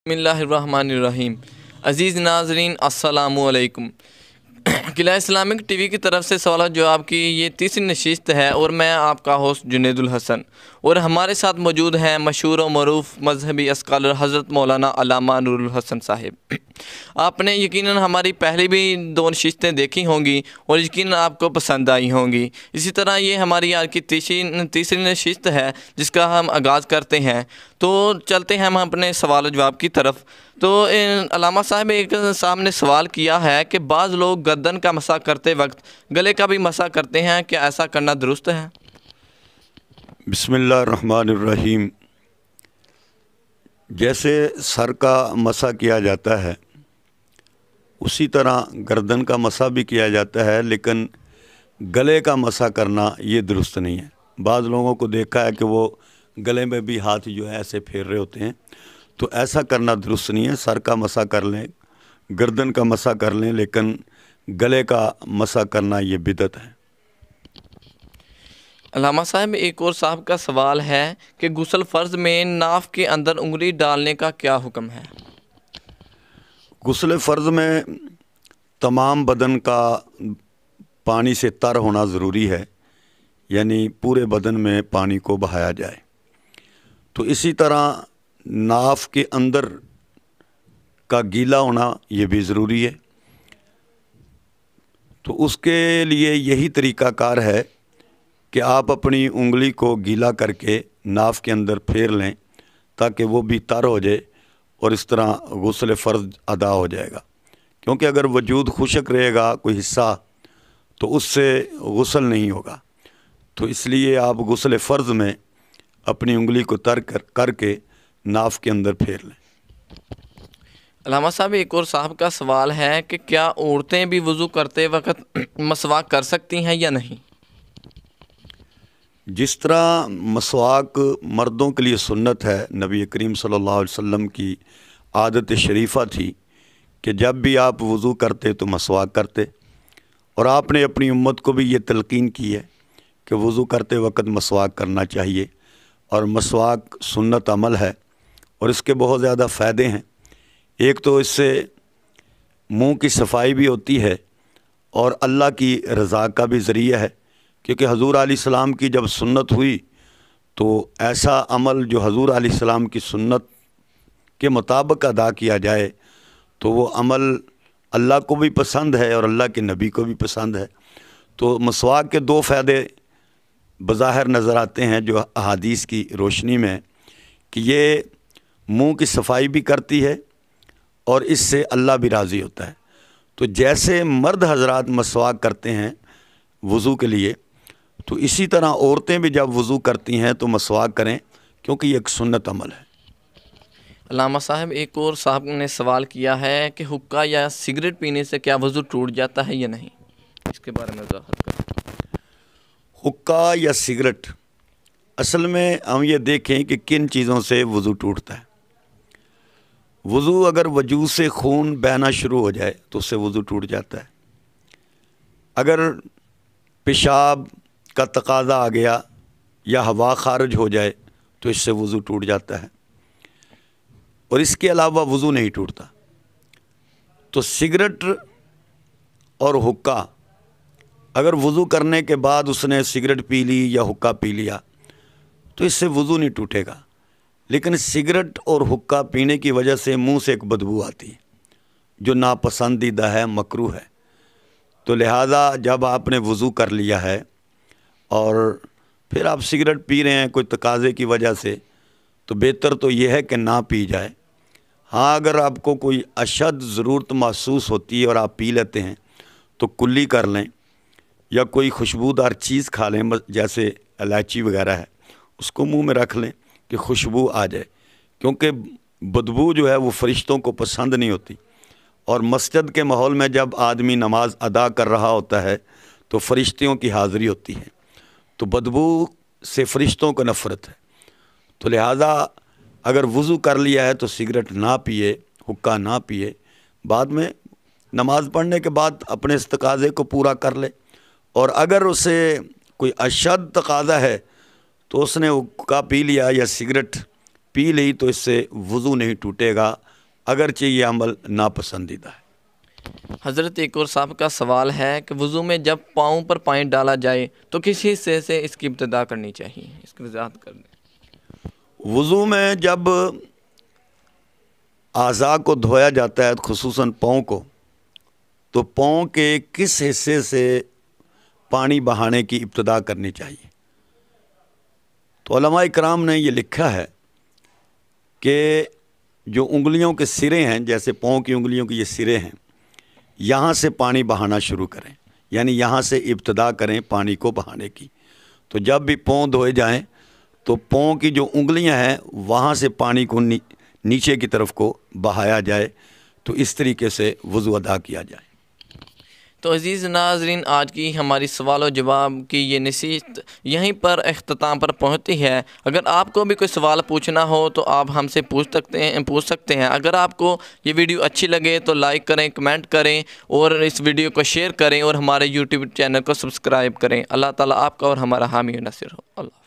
بسم اللہ الرحمن الرحیم۔ عزیز ناظرین السلام علیکم۔ قلعہ اسلامک ٹی وی کی طرف سے سوالات جواب کی یہ تیسری نشست ہے اور میں آپ کا ہوسٹ جنید الحسن، اور ہمارے ساتھ موجود ہیں مشہور و معروف مذہبی اسکالر حضرت مولانا علامہ نور الحسن صاحب۔ آپ نے یقیناً ہماری پہلی بھی 2 نشستیں دیکھی ہوں گی اور یقیناً آپ کو پسند آئی ہوں گی۔ اسی طرح یہ ہماری آج کی تیسری نشست ہے جس کا ہم آغاز کرتے ہیں۔ تو چلتے ہیں ہم اپنے سوال و جواب کی طرف۔ تو علامہ صاحب ایک صاحب نے سوال کیا ہے کہ بعض لوگ گردن کا مسح کرتے وقت گلے کا بھی مسح کرتے ہیں، کیا ایسا کرنا درست ہے؟ بسم اللہ الرحمن الرحیم۔ جیسے سر کا مسح کیا جاتا ہے اسی طرح گردن کا مسح بھی کیا جاتا ہے، لیکن گلے کا مسح کرنا یہ درست نہیں ہے۔ بعض لوگوں کو دیکھا ہے کہ وہ گلے میں بھی ہاتھ جو ہے ایسے پھیر رہے ہوتے ہیں، تو ایسا کرنا درست نہیں ہے۔ سر کا مسح کر لیں، گردن کا مسح کر لیں، لیکن گلے کا مسح کرنا یہ بدعت ہے۔ علامہ صاحب ایک اور صاحب کا سوال ہے کہ غسل فرض میں ناف کے اندر انگلی ڈالنے کا کیا حکم ہے؟ غسل فرض میں تمام بدن کا پانی سے تر ہونا ضروری ہے، یعنی پورے بدن میں پانی کو بہایا جائے۔ تو اسی طرح ناف کے اندر کا گیلا ہونا یہ بھی ضروری ہے۔ تو اس کے لیے یہی طریقہ کار ہے کہ آپ اپنی انگلی کو گیلا کر کے ناف کے اندر پھیر لیں تاکہ وہ بھی تر ہو جائے، اور اس طرح غسل فرض ادا ہو جائے گا۔ کیونکہ اگر وجود خشک رہے گا کوئی حصہ تو اس سے غسل نہیں ہوگا۔ تو اس لیے آپ غسل فرض میں اپنی انگلی کو تر کر کے ناف کے اندر پھیر لیں۔ علامہ صاحب ایک اور صاحب کا سوال ہے کہ کیا عورتیں بھی وضو کرتے وقت مسواک کر سکتی ہیں یا نہیں؟ جس طرح مسواک مردوں کے لیے سنت ہے، نبی کریم صلی اللہ علیہ وسلم کی عادت شریفہ تھی کہ جب بھی آپ وضو کرتے تو مسواک کرتے، اور آپ نے اپنی امت کو بھی یہ تلقین کی ہے کہ وضو کرتے وقت مسواک کرنا چاہیے، اور مسواک سنت عمل ہے اور اس کے بہت زیادہ فائدے ہیں۔ ایک تو اس سے منہ کی صفائی بھی ہوتی ہے اور اللہ کی رضا کا بھی ذریعہ ہے، کیونکہ حضور علیہ السلام کی جب سنت ہوئی تو ایسا عمل جو حضور علیہ السلام کی سنت کے مطابق ادا کیا جائے تو وہ عمل اللہ کو بھی پسند ہے اور اللہ کے نبی کو بھی پسند ہے۔ تو مسواک کے 2 فائدے بظاہر نظر آتے ہیں جو احادیث کی روشنی میں، کہ یہ منہ کی صفائی بھی کرتی ہے اور اس سے اللہ بھی راضی ہوتا ہے۔ تو جیسے مرد حضرات مسواک کرتے ہیں وضو کے لیے، تو اسی طرح عورتیں بھی جب وضو کرتی ہیں تو مسواک کریں، کیونکہ یہ ایک سنت عمل ہے۔ علامہ صاحب ایک اور صاحب نے سوال کیا ہے کہ حقہ یا سگریٹ پینے سے کیا وضو ٹوٹ جاتا ہے یا نہیں؟ اس کے بارے میں وضاحت کریں۔ حقہ یا سگریٹ، اصل میں ہم یہ دیکھیں کہ کن چیزوں سے وضو ٹوٹتا ہے۔ وضو اگر وجود سے خون بہنا شروع ہو جائے تو اس سے وضو ٹوٹ جاتا ہے۔ اگر پیشاب کا تقاضا آ گیا یا ہوا خارج ہو جائے تو اس سے وضو ٹوٹ جاتا ہے، اور اس کے علاوہ وضو نہیں ٹوٹتا۔ تو سگریٹ اور حقہ، اگر وضو کرنے کے بعد اس نے سگریٹ پی لی یا حقہ پی لیا تو اس سے وضو نہیں ٹوٹے گا، لیکن سگریٹ اور حقہ پینے کی وجہ سے منہ سے ایک بدبو آتی ہے جو ناپسندیدہ ہے، مکروہ ہے۔ تو لہٰذا جب آپ نے وضو کر لیا ہے اور پھر آپ سگریٹ پی رہے ہیں کوئی تقاضے کی وجہ سے، تو بہتر تو یہ ہے کہ نہ پی جائے۔ ہاں اگر آپ کو کوئی اشد ضرورت محسوس ہوتی ہے اور آپ پی لیتے ہیں تو کلی کر لیں، یا کوئی خوشبودار چیز کھا لیں، جیسے الائچی وغیرہ ہے، اس کو منہ میں رکھ لیں کہ خوشبو آ جائے، کیونکہ بدبو جو ہے وہ فرشتوں کو پسند نہیں ہوتی، اور مسجد کے ماحول میں جب آدمی نماز ادا کر رہا ہوتا ہے تو فرشتوں کی حاضری ہوتی ہے، تو بدبو سے فرشتوں کو نفرت ہے۔ تو لہٰذا اگر وضو کر لیا ہے تو سگریٹ نہ پیے، حقہ نہ پیے، بعد میں نماز پڑھنے کے بعد اپنے اس تقاضے کو پورا کر لے اور اگر اسے کوئی اشد تقاضا ہے تو اس نے حقہ پی لیا یا سگریٹ پی لی تو اس سے وضو نہیں ٹوٹے گا، اگرچہ یہ عمل ناپسندیدہ ہے۔ حضرت ایک اور صاحب کا سوال ہے کہ وضو میں جب پاؤں پر پانی ڈالا جائے تو کس حصے سے اس کی ابتدا کرنی چاہیے، اس کی وضاحت کر دیں۔ وضو میں جب اعضاء کو دھویا جاتا ہے خصوصاً پاؤں کو، تو پاؤں کے کس حصے سے پانی بہانے کی ابتدا کرنی چاہیے؟ تو علماء کرام نے یہ لکھا ہے کہ جو انگلیوں کے سرے ہیں، جیسے پاؤں کی انگلیوں کے یہ سرے ہیں، یہاں سے پانی بہانا شروع کریں، یعنی یہاں سے ابتدا کریں پانی کو بہانے کی۔ تو جب بھی پاؤں دھوئے جائیں تو پاؤں کی جو انگلیاں ہیں وہاں سے پانی کو نیچے کی طرف کو بہایا جائے، تو اس طریقے سے وضو ادا کیا جائے۔ تو عزیز ناظرین، آج کی ہماری سوال و جواب کی یہ نشست یہیں پر اختتام پر پہنچتی ہے۔ اگر آپ کو بھی کوئی سوال پوچھنا ہو تو آپ ہم سے پوچھ سکتے ہیں۔ اگر آپ کو یہ ویڈیو اچھی لگے تو لائک کریں، کمنٹ کریں اور اس ویڈیو کو شیئر کریں اور ہمارے یوٹیوب چینل کو سبسکرائب کریں۔ اللہ تعالیٰ آپ کا اور ہمارا حامی و ناصر ہو۔ اللہ